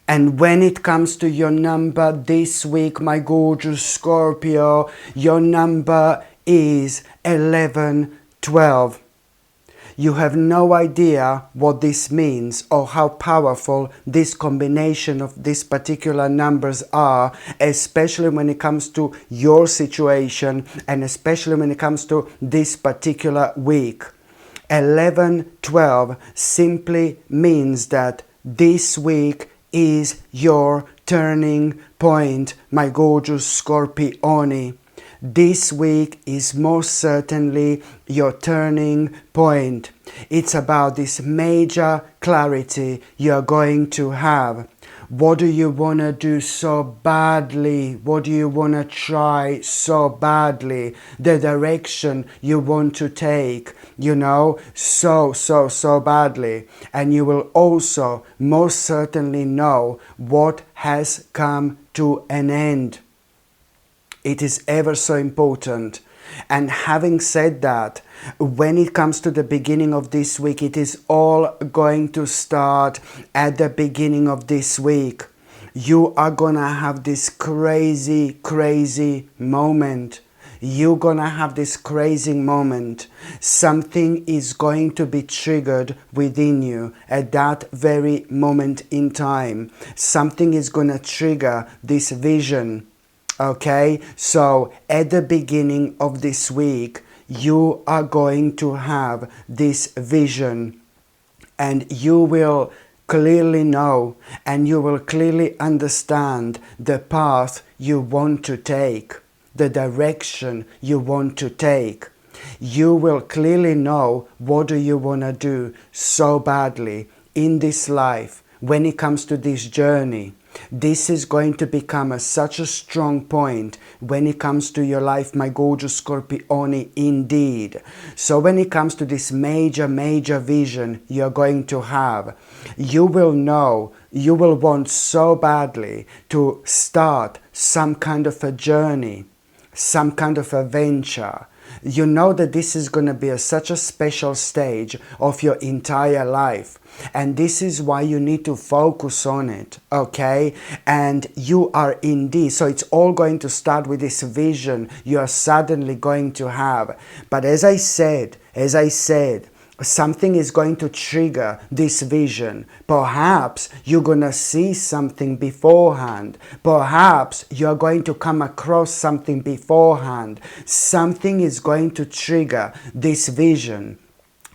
And when it comes to your number this week, my gorgeous Scorpio, your number is 1112. You have no idea what this means or how powerful this combination of these particular numbers are, especially when it comes to your situation and especially when it comes to this particular week. 1112 simply means that this week is your turning point, my gorgeous Scorpione. This week is most certainly your turning point. It's about this major clarity you're going to have. What do you want to do so badly? What do you want to try so badly? The direction you want to take, so badly. And you will also most certainly know what has come to an end. It is ever so important. And having said that, when it comes to the beginning of this week, it is all going to start at the beginning of this week. You are gonna have this crazy moment. You're gonna have this crazy moment. Something is going to be triggered within you at that very moment in time. Something is gonna trigger this vision. Okay, so at the beginning of this week, you are going to have this vision and you will clearly know and you will clearly understand the path you want to take, the direction you want to take. You will clearly know what do you want to do so badly in this life when it comes to this journey. This is going to become such a strong point when it comes to your life, my gorgeous Scorpione, indeed. So when it comes to this major vision you're going to have, you will know, you will want so badly to start some kind of a journey, some kind of a venture. You know that this is going to be such a special stage of your entire life. And this is why you need to focus on it, okay? And you are indeed, so it's all going to start with this vision you are suddenly going to have. But as I said, something is going to trigger this vision. Perhaps you're going to see something beforehand. Perhaps you're going to come across something beforehand. Something is going to trigger this vision.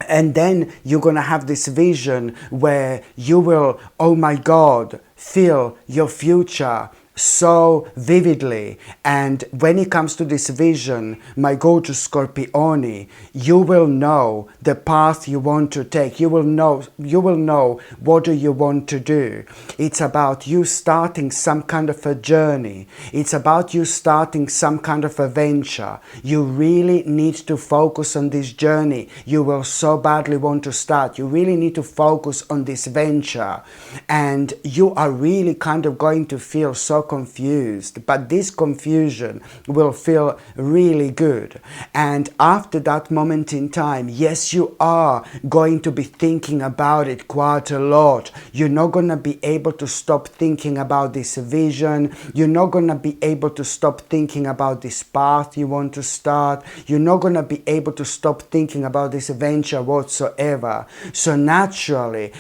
And then you're going to have this vision where you will, oh my God, feel your future so vividly. And when it comes to this vision, my gorgeous Scorpione, you will know the path you want to take. You will know what do you want to do. It's about you starting some kind of a journey. It's about you starting some kind of a venture. You really need to focus on this journey you will so badly want to start. You really need to focus on this venture. And you are really kind of going to feel so confused, but this confusion will feel really good. And after that moment in time, yes, you are going to be thinking about it quite a lot. You're not going to be able to stop thinking about this vision. You're not going to be able to stop thinking about this path you want to start. You're not going to be able to stop thinking about this venture whatsoever. So naturally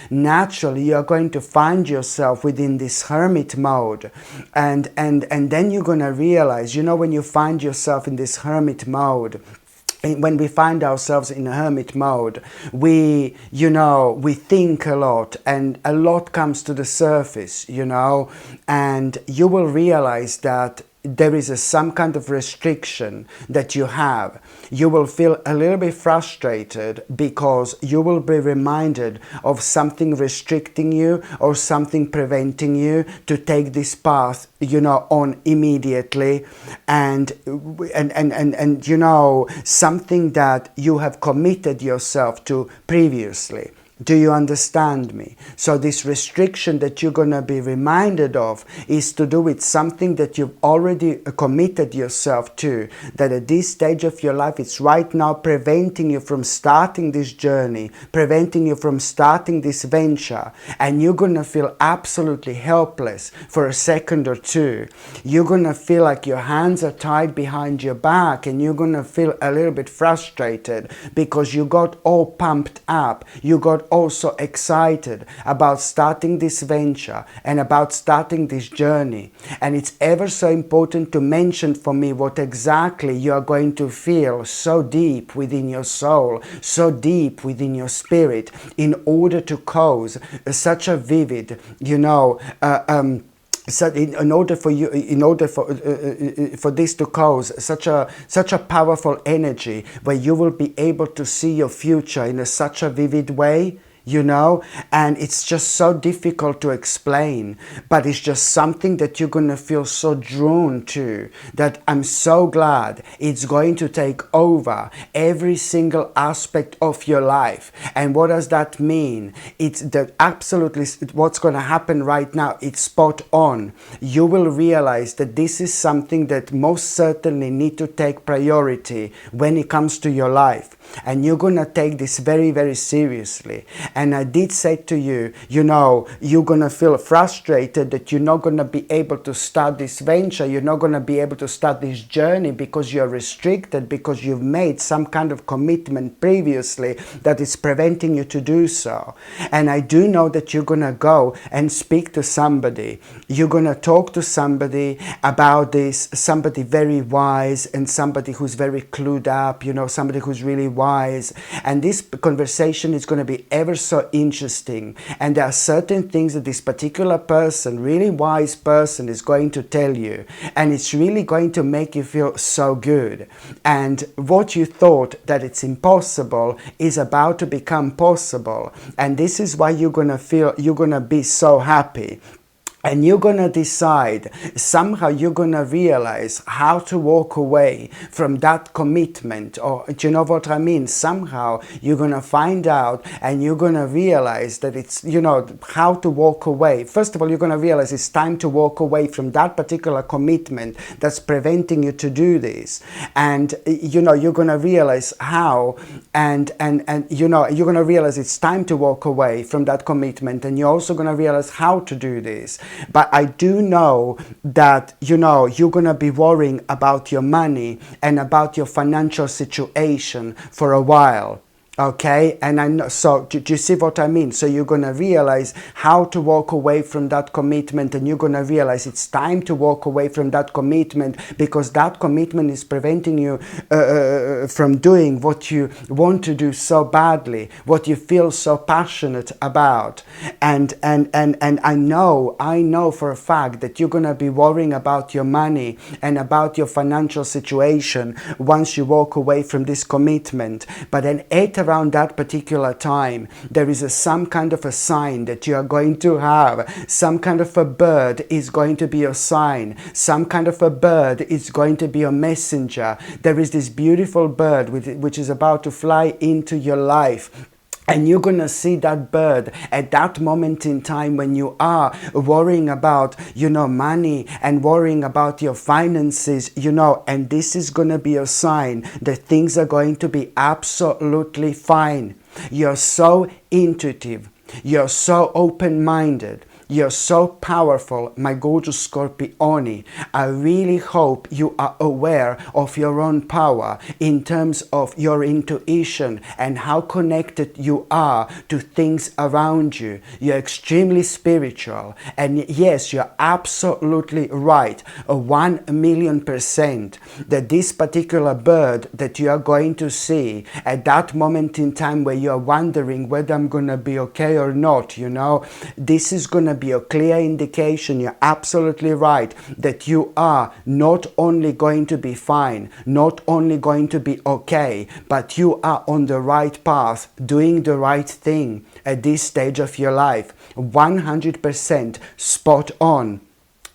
you're going to find yourself within this hermit mode. And then you're going to realize, when you find yourself in this hermit mode, when we find ourselves in a hermit mode, we think a lot and a lot comes to the surface, and you will realize that there is some kind of restriction that you have. You will feel a little bit frustrated because you will be reminded of something restricting you or something preventing you to take this path, on immediately, and something that you have committed yourself to previously. Do you understand me? So this restriction that you're going to be reminded of is to do with something that you've already committed yourself to, that at this stage of your life it's right now preventing you from starting this journey, preventing you from starting this venture, and you're going to feel absolutely helpless for a second or two. You're going to feel like your hands are tied behind your back, and you're going to feel a little bit frustrated because you got all pumped up. You got also excited about starting this venture and about starting this journey. And it's ever so important to mention for me what exactly you are going to feel so deep within your soul, so deep within your spirit, in order to cause such a vivid, so in order for this to cause such a powerful energy where you will be able to see your future in such a vivid way, and it's just so difficult to explain, but it's just something that you're going to feel so drawn to, that I'm so glad it's going to take over every single aspect of your life. And what does that mean? It's that absolutely what's going to happen right now, it's spot on. You will realize that this is something that most certainly need to take priority when it comes to your life, and you're going to take this very, very seriously. And I did say to you, you're going to feel frustrated that you're not going to be able to start this venture, you're not going to be able to start this journey because you're restricted, because you've made some kind of commitment previously that is preventing you to do so. And I do know that you're going to go and speak to somebody. You're going to talk to somebody about this, somebody very wise and somebody who's very clued up, somebody who's really wise. And this conversation is going to be ever so interesting, and there are certain things that this particular person, really wise person, is going to tell you, and it's really going to make you feel so good. And what you thought that it's impossible is about to become possible, and this is why you're going to be so happy. And you're going to decide, somehow you're going to realize how to walk away from that commitment. Or, do you know what I mean? Somehow you're going to find out and you're going to realize that it's, how to walk away. First of all, you're going to realize it's time to walk away from that particular commitment that's preventing you to do this. And, you're going to realize how, and you're going to realize it's time to walk away from that commitment. And you're also going to realize how to do this. But I do know that, you're going to be worrying about your money and about your financial situation for a while. Okay, and I know, so do you see what I mean? So you're going to realize how to walk away from that commitment, and you're going to realize it's time to walk away from that commitment, because that commitment is preventing you from doing what you want to do so badly, what you feel so passionate about. And I know for a fact that you're going to be worrying about your money and about your financial situation once you walk away from this commitment. But then around that particular time, there is some kind of a sign that you are going to have. Some kind of a bird is going to be a sign. Some kind of a bird is going to be a messenger. There is this beautiful bird which is about to fly into your life. And you're going to see that bird at that moment in time when you are worrying about, money and worrying about your finances, and this is going to be a sign that things are going to be absolutely fine. You're so intuitive. You're so open-minded. You're so powerful, my gorgeous Scorpioni. I really hope you are aware of your own power in terms of your intuition and how connected you are to things around you. You're extremely spiritual. And yes, you're absolutely right, 1,000,000%, that this particular bird that you are going to see at that moment in time where you're wondering whether I'm going to be okay or not, this is going to be a clear indication, you're absolutely right, that you are not only going to be fine, not only going to be okay, but you are on the right path, doing the right thing at this stage of your life. 100% spot on.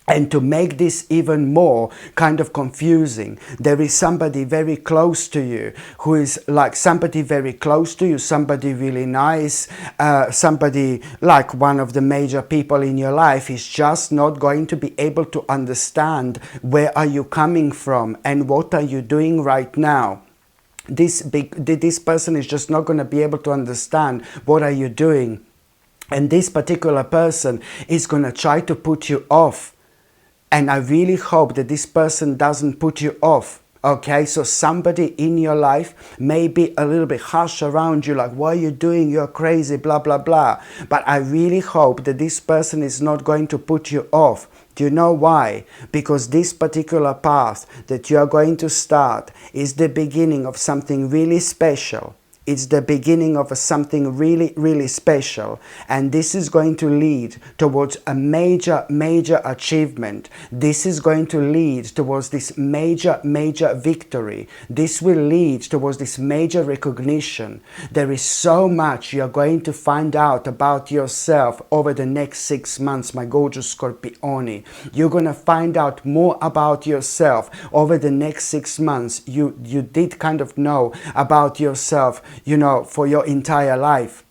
And to make this even more kind of confusing, there is somebody very close to you who is like somebody very close to you, somebody really nice, somebody like one of the major people in your life is just not going to be able to understand where are you coming from and what are you doing right now. This person is just not going to be able to understand what are you doing. And this particular person is going to try to put you off. And I really hope that this person doesn't put you off. Okay, so somebody in your life may be a little bit harsh around you, like, what are you doing? You're crazy, blah, blah, blah. But I really hope that this person is not going to put you off. Do you know why? Because this particular path that you are going to start is the beginning of something really special. It's the beginning of something really, really special. And this is going to lead towards a major, major achievement. This is going to lead towards this major, major victory. This will lead towards this major recognition. There is so much you're going to find out about yourself over the next 6 months, my gorgeous Scorpioni. You're going to find out more about yourself over the next 6 months. You did kind of know about yourself, you know, for your entire life.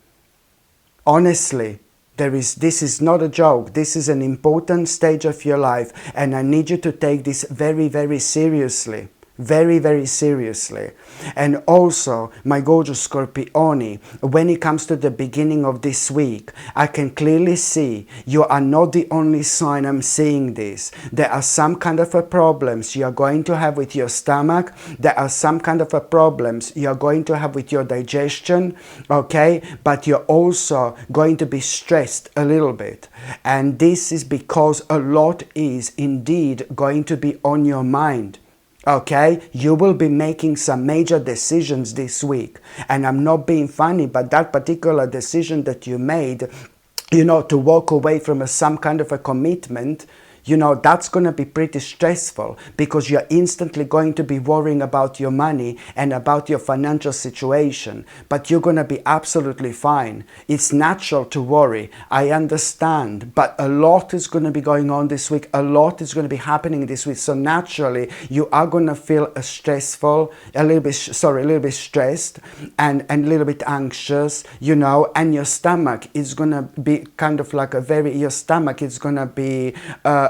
Honestly, this is not a joke. This is an important stage of your life, and I need you to take this very, very seriously. Very, very seriously. And also, my gorgeous Scorpioni, when it comes to the beginning of this week, I can clearly see you are not the only sign I'm seeing this. There are some kind of problems you are going to have with your stomach. There are some kind of problems you are going to have with your digestion, okay? But you're also going to be stressed a little bit. And this is because a lot is indeed going to be on your mind. Okay, you will be making some major decisions this week. And I'm not being funny, but that particular decision that you made, you know, to walk away from some kind of a commitment, you know, that's going to be pretty stressful because you're instantly going to be worrying about your money and about your financial situation. But you're going to be absolutely fine. It's natural to worry. I understand. But a lot is going to be going on this week. A lot is going to be happening this week. So naturally, you are going to feel a little bit stressed and a little bit anxious, you know, and your stomach is going to be kind of like your stomach is going to be,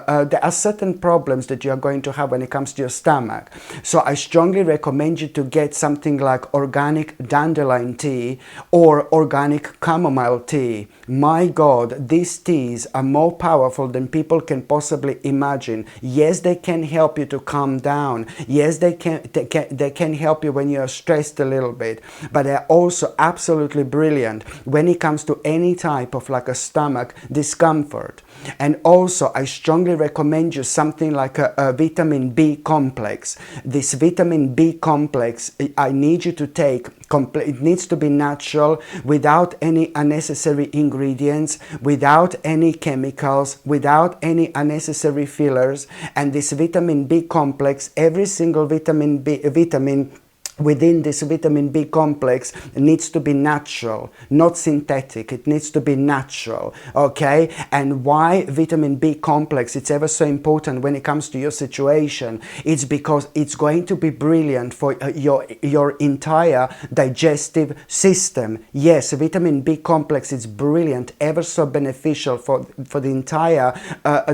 there are certain problems that you are going to have when it comes to your stomach. So I strongly recommend you to get something like organic dandelion tea or organic chamomile tea. My God, these teas are more powerful than people can possibly imagine. Yes, they can help you to calm down. Yes, they can help you when you are stressed a little bit. But they're also absolutely brilliant when it comes to any type of like a stomach discomfort. And also, I strongly recommend you something like a vitamin B complex. This vitamin B complex, I need you to take, it needs to be natural, without any unnecessary ingredients, without any chemicals, without any unnecessary fillers. And this vitamin B complex, every single vitamin within this vitamin B complex needs to be natural, not synthetic. It needs to be natural, okay? And why vitamin B complex? It's ever so important when it comes to your situation. It's because it's going to be brilliant for your entire digestive system. Yes, vitamin B complex is brilliant, ever so beneficial for the entire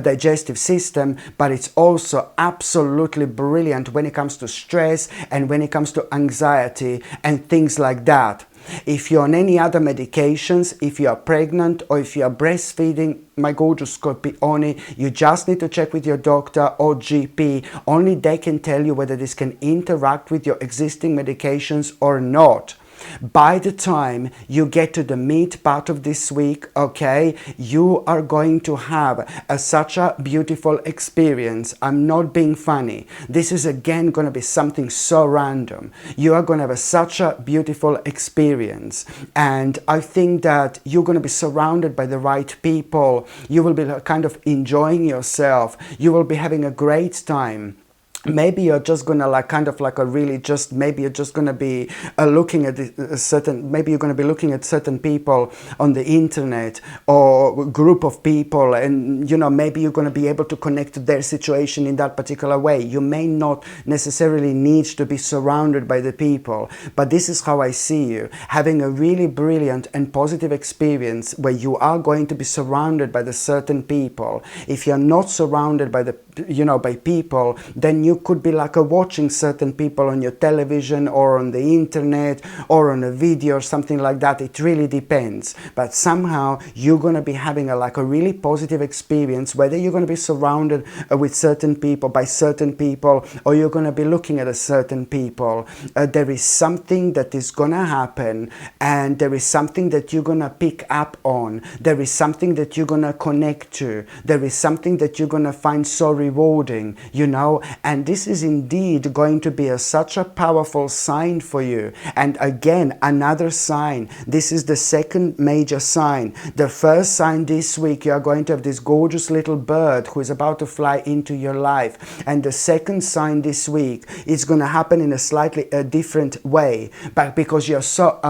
digestive system, but it's also absolutely brilliant when it comes to stress and when it comes to anxiety and things like that. If you're on any other medications, if you are pregnant or if you are breastfeeding, my gorgeous Scorpioni, you just need to check with your doctor or GP. Only they can tell you whether this can interact with your existing medications or not. By the time you get to the meat part of this week, okay, you are going to have such a beautiful experience. I'm not being funny. This is again going to be something so random. You are going to have such a beautiful experience. And I think that you're going to be surrounded by the right people. You will be kind of enjoying yourself. You will be having a great time. maybe you're just gonna like kind of like a really just maybe you're just gonna be looking at a certain, maybe you're gonna be looking at certain people on the internet or group of people, and you know, maybe you're gonna be able to connect to their situation in that particular way. You may not necessarily need to be surrounded by the people, but this is how I see you having a really brilliant and positive experience where you are going to be surrounded by the certain people. If you're not surrounded by the, you know, by people, then you could be like watching certain people on your television or on the internet or on a video or something like that. It really depends, but somehow you're going to be having like a really positive experience, whether you're going to be surrounded with certain people, by certain people, or you're going to be looking at a certain people. There is something that is going to happen, and there is something that you're going to pick up on. There is something that you're going to connect to. There is something that you're going to find so rewarding, you know, and this is indeed going to be such a powerful sign for you. And again, another sign. This is the second major sign. The first sign this week, you are going to have this gorgeous little bird who is about to fly into your life. And the second sign this week is going to happen in a slightly different way, but because you're so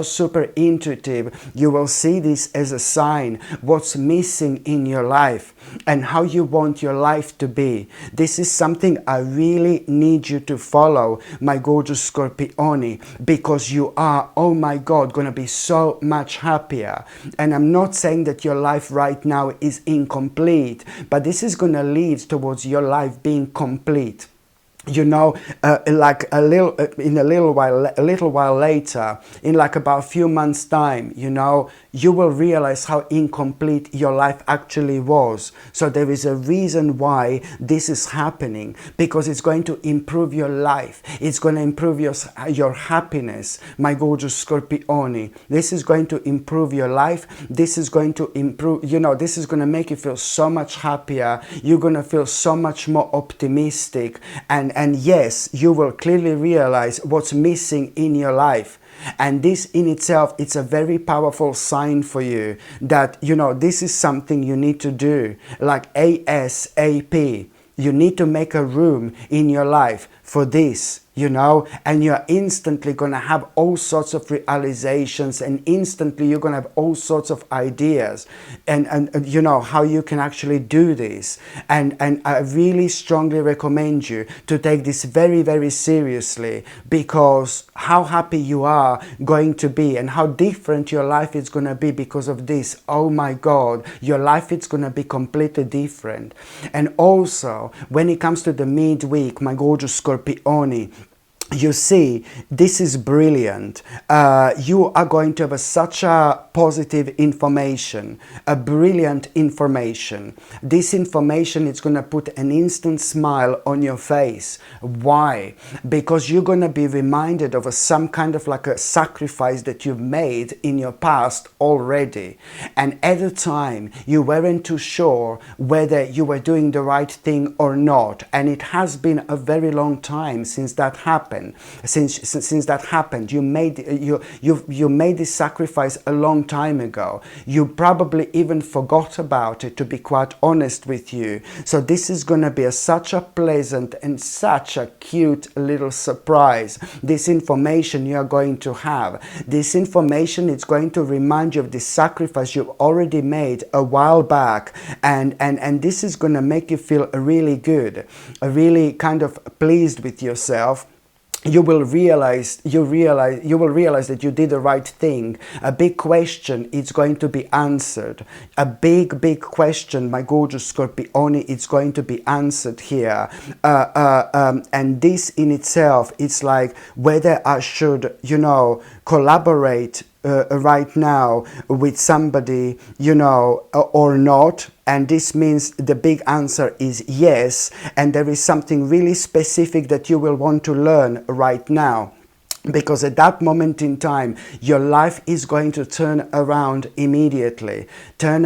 super intuitive, you will see this as a sign what's missing in your life and how you want your life to be. This is something I really need you to follow, my gorgeous Scorpioni, because you are, oh my God, going to be so much happier. And I'm not saying that your life right now is incomplete, but this is going to lead towards your life being complete. You know, like a little while later, in like about a few months' time, you know, you will realize how incomplete your life actually was. So there is a reason why this is happening, because it's going to improve your life. It's going to improve your happiness, my gorgeous Scorpioni. This is going to improve your life. This is going to improve, you know, this is going to make you feel so much happier. You're going to feel so much more optimistic, and yes, you will clearly realize what's missing in your life. And this in itself, it's a very powerful sign for you that, you know, this is something you need to do, like ASAP. You need to make a room in your life for this, you know, and you're instantly going to have all sorts of realizations, and instantly you're going to have all sorts of ideas and you know, how you can actually do this. And I really strongly recommend you to take this very, very seriously, because how happy you are going to be and how different your life is going to be because of this. Oh my God, your life is going to be completely different. And also, when it comes to the midweek, my gorgeous Scorpioni, you see, this is brilliant. You are going to have such a positive information, a brilliant information. This information is going to put an instant smile on your face. Why? Because you're going to be reminded of some kind of like a sacrifice that you've made in your past already. And at the time, you weren't too sure whether you were doing the right thing or not. And it has been a very long time since that happened. Since that happened, you made this sacrifice a long time ago. You probably even forgot about it, to be quite honest with you. So this is going to be such a pleasant and such a cute little surprise. This information you are going to have. This information is going to remind you of this sacrifice you've already made a while back, and this is going to make you feel really good, really kind of pleased with yourself. You will realize that you did the right thing. A big question is going to be answered. A big question, my gorgeous Scorpioni, is going to be answered here. And this in itself, it's like whether I should, you know, collaborate right now with somebody, you know, or not. And this means the big answer is yes, and there is something really specific that you will want to learn right now. Because at that moment in time, your life is going to turn around immediately. And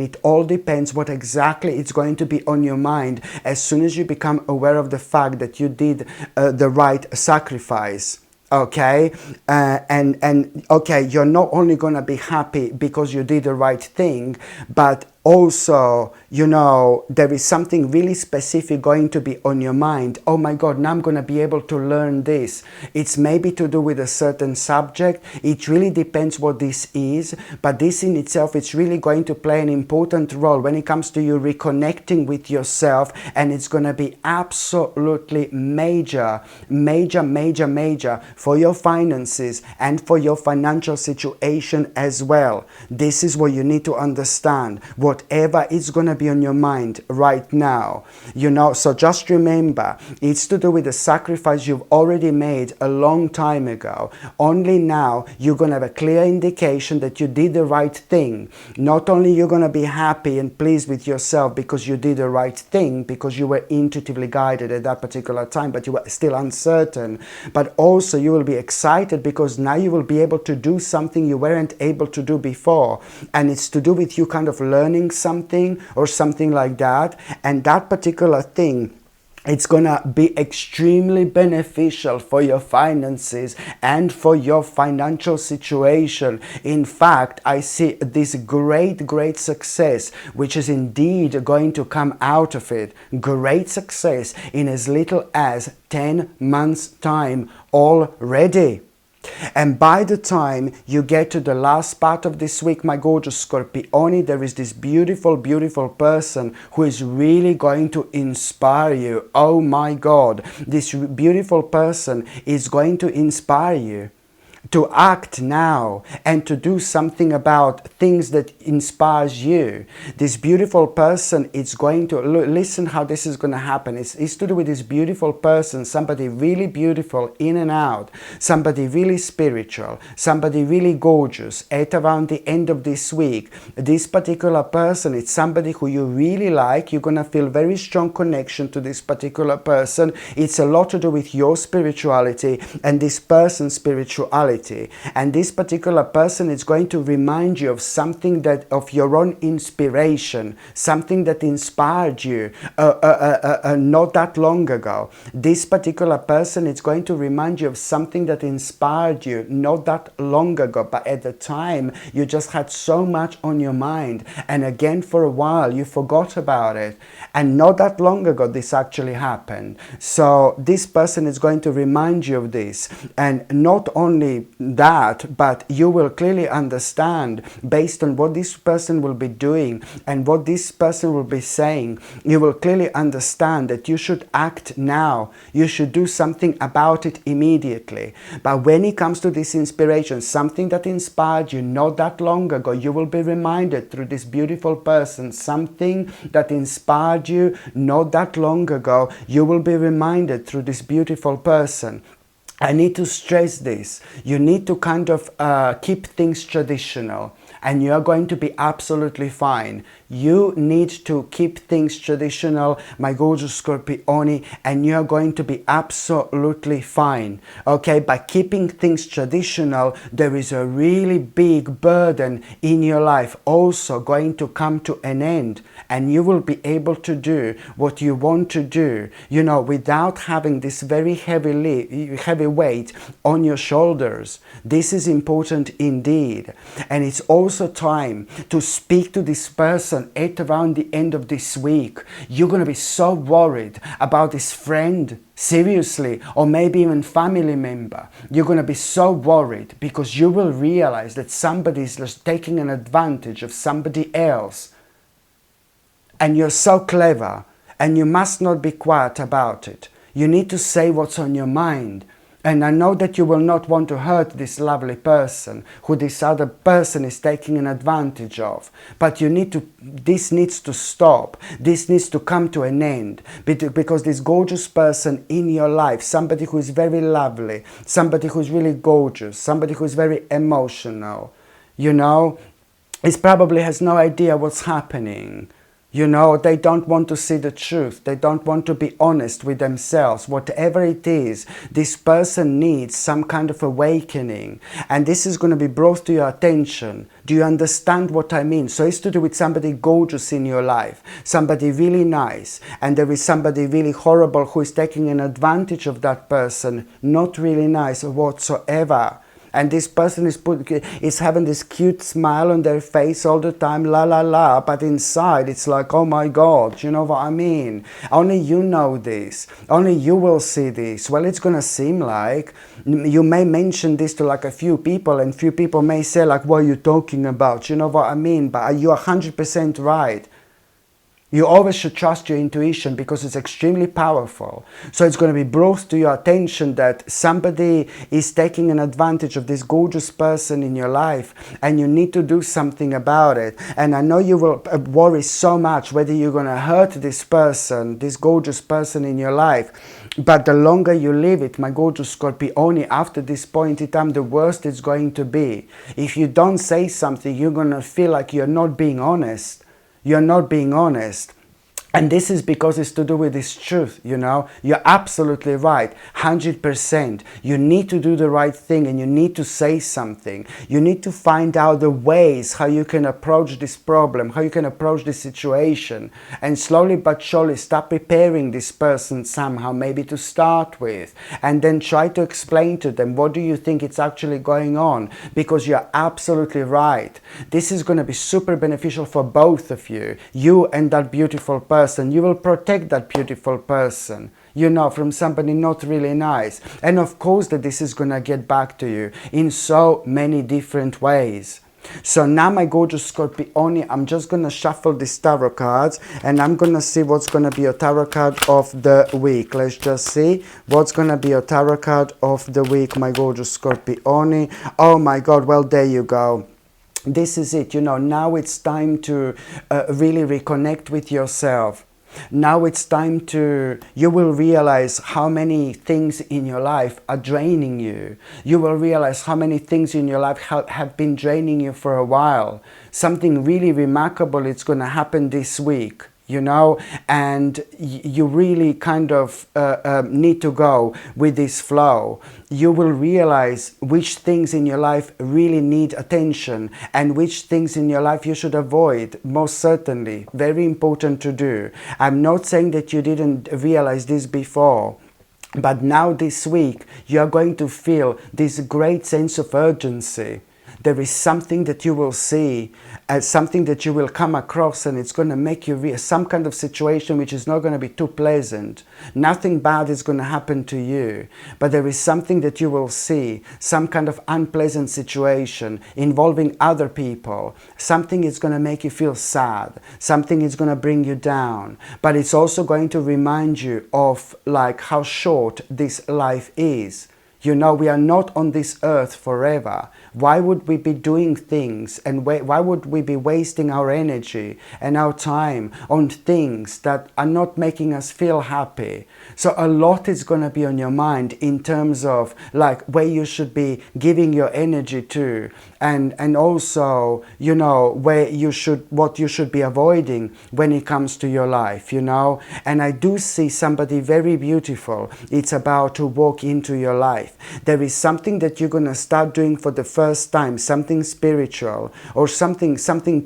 it all depends what exactly is going to be on your mind as soon as you become aware of the fact that you did the right sacrifice. Okay, okay, you're not only going to be happy because you did the right thing, but Also, you know, there is something really specific going to be on your mind. Oh my God, now I'm going to be able to learn this. It's maybe to do with a certain subject. It really depends what this is, but this in itself, it's really going to play an important role when it comes to you reconnecting with yourself, and it's going to be absolutely major for your finances and for your financial situation as well. This is what you need to understand. Whatever is going to be on your mind right now, you know, so just remember, it's to do with the sacrifice you've already made a long time ago. Only now you're going to have a clear indication that you did the right thing. Not only you're going to be happy and pleased with yourself because you did the right thing, because you were intuitively guided at that particular time, but you were still uncertain, but also you will be excited because now you will be able to do something you weren't able to do before, and it's to do with you kind of learning something or something like that, and that particular thing, it's gonna be extremely beneficial for your finances and for your financial situation. In fact, I see this great success, which is indeed going to come out of it. Great success in as little as 10 months' time already. And by the time you get to the last part of this week, my gorgeous Scorpioni, there is this beautiful person who is really going to inspire you. Oh my God, this beautiful person is going to inspire you to act now and to do something about things that inspires you. This beautiful person is going to, listen how this is going to happen. It's to do with this beautiful person, somebody really beautiful in and out, somebody really spiritual, somebody really gorgeous. At around the end of this week, this particular person, it's somebody who you really like. You're going to feel very strong connection to this particular person. It's a lot to do with your spirituality and this person's spirituality. And this particular person is going to remind you of something that, of your own inspiration, something that inspired you not that long ago. This particular person is going to remind you of something that inspired you not that long ago, but at the time you just had so much on your mind, and again for a while you forgot about it, and not that long ago this actually happened. So this person is going to remind you of this, and not only that, but you will clearly understand, based on what this person will be doing and what this person will be saying, you will clearly understand that you should act now. You should do something about it immediately. But when it comes to this inspiration, something that inspired you not that long ago, you will be reminded through this beautiful person, something that inspired you not that long ago, you will be reminded through this beautiful person. I need to stress this. You need to kind of keep things traditional, and you are going to be absolutely fine. You need to keep things traditional, my gorgeous Scorpioni, and you are going to be absolutely fine. Okay, by keeping things traditional, there is a really big burden in your life also going to come to an end, and you will be able to do what you want to do, you know, without having this very heavy weight on your shoulders. This is important indeed. And it's also time to speak to this person at around the end of this week. You're going to be so worried about this friend, seriously, or maybe even family member. You're going to be so worried because you will realize that somebody is just taking an advantage of somebody else. And you're so clever, and you must not be quiet about it. You need to say what's on your mind. And I know that you will not want to hurt this lovely person who this other person is taking an advantage of. But you need to, this needs to stop. This needs to come to an end. Because this gorgeous person in your life, somebody who is very lovely, somebody who is really gorgeous, somebody who is very emotional, you know, is probably has no idea what's happening. You know, they don't want to see the truth. They don't want to be honest with themselves. Whatever it is, this person needs some kind of awakening. And this is going to be brought to your attention. Do you understand what I mean? So it's to do with somebody gorgeous in your life. Somebody really nice. And there is somebody really horrible who is taking an advantage of that person. Not really nice whatsoever. and this person is having this cute smile on their face all the time, la la la, but inside it's like, oh my God, you know what I mean? Only you know this, only you will see this. Well, it's gonna seem like you may mention this to like a few people, and few people may say like, what are you talking about, you know what I mean? But you're 100% right. You always should trust your intuition because it's extremely powerful. So it's going to be brought to your attention that somebody is taking an advantage of this gorgeous person in your life, and you need to do something about it. And I know you will worry so much whether you're going to hurt this person, this gorgeous person in your life. But the longer you live it, my gorgeous Scorpione, after this point in time, the worse it's going to be. If you don't say something, you're going to feel like you're not being honest. You're not being honest. And this is because it's to do with this truth, you know. You're absolutely right, 100%. You need to do the right thing, and you need to say something. You need to find out the ways how you can approach this problem, how you can approach this situation. And slowly but surely start preparing this person somehow, maybe to start with. And then try to explain to them, what do you think it's actually going on? Because you're absolutely right. This is going to be super beneficial for both of you. You and that beautiful person. You will protect that beautiful person, you know, from somebody not really nice. And of course that this is gonna get back to you in so many different ways. So now, my gorgeous Scorpione, I'm just gonna shuffle these tarot cards, and I'm gonna see what's gonna be your tarot card of the week. Let's just see what's gonna be your tarot card of the week, my gorgeous Scorpione. Oh my God, well, there you go. This is it, you know, now it's time to really reconnect with yourself. Now it's time to, you will realize how many things in your life are draining you. You will realize how many things in your life have been draining you for a while. Something really remarkable is going to happen this week, you know, and you really kind of need to go with this flow. You will realize which things in your life really need attention and which things in your life you should avoid, most certainly. Very important to do. I'm not saying that you didn't realize this before, but now this week you are going to feel this great sense of urgency. There is something that you will see, something that you will come across, and it's going to make you some kind of situation which is not going to be too pleasant. Nothing bad is going to happen to you, but there is something that you will see, some kind of unpleasant situation involving other people. Something is going to make you feel sad. Something is going to bring you down, but it's also going to remind you of like how short this life is. You know, we are not on this earth forever. Why would we be doing things, and why would we be wasting our energy and our time on things that are not making us feel happy? So a lot is going to be on your mind in terms of like where you should be giving your energy to, and also, you know, what you should be avoiding when it comes to your life, you know. And I do see somebody very beautiful. It's about to walk into your life. There is something that you're going to start doing for the first time, something spiritual, or something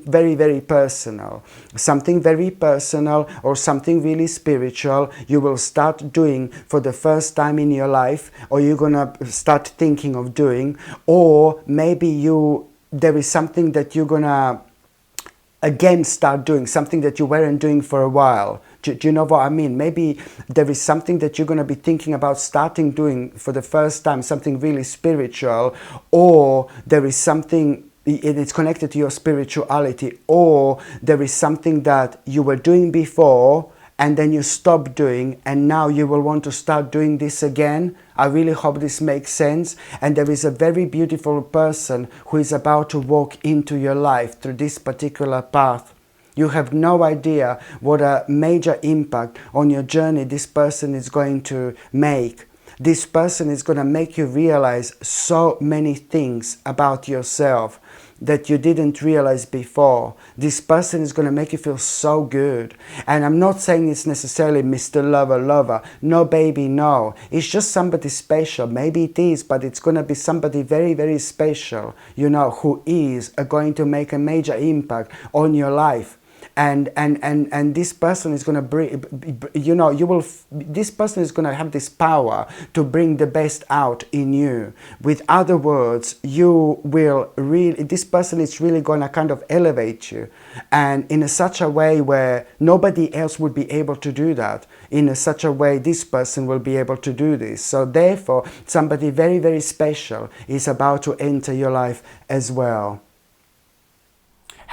very, very personal. Something very personal or something really spiritual you will start doing for the first time in your life, or you're going to start thinking of doing, or maybe there is something that you're going to again start doing, something that you weren't doing for a while. Do you know what I mean? Maybe there is something that you're going to be thinking about starting doing for the first time, something really spiritual, or there is something, it's connected to your spirituality, or there is something that you were doing before and then you stopped doing, and now you will want to start doing this again. I really hope this makes sense. And there is a very beautiful person who is about to walk into your life through this particular path. You have no idea what a major impact on your journey this person is going to make. This person is going to make you realize so many things about yourself that you didn't realize before. This person is going to make you feel so good. And I'm not saying it's necessarily Mr. Lover. No, baby, no. It's just somebody special. Maybe it is, but it's going to be somebody very, very special, you know, who is going to make a major impact on your life. and this person is going to bring, you know, this person is going to have this power to bring the best out in you. With other words, you will really, this person is really going to kind of elevate you, and in such a way where nobody else would be able to do that. In such a way, this person will be able to do this. So therefore, somebody very, very special is about to enter your life as well.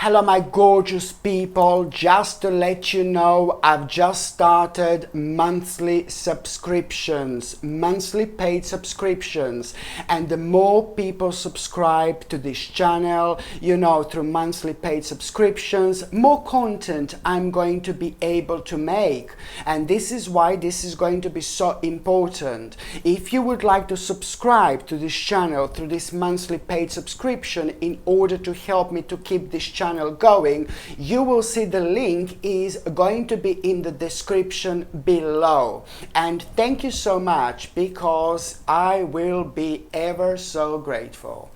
Hello my gorgeous people, just to let you know, I've just started monthly subscriptions, monthly paid subscriptions, and the more people subscribe to this channel, you know, through monthly paid subscriptions, more content I'm going to be able to make. And this is why this is going to be so important. If you would like to subscribe to this channel through this monthly paid subscription in order to help me to keep this channel going, you will see the link is going to be in the description below. And thank you so much, because I will be ever so grateful.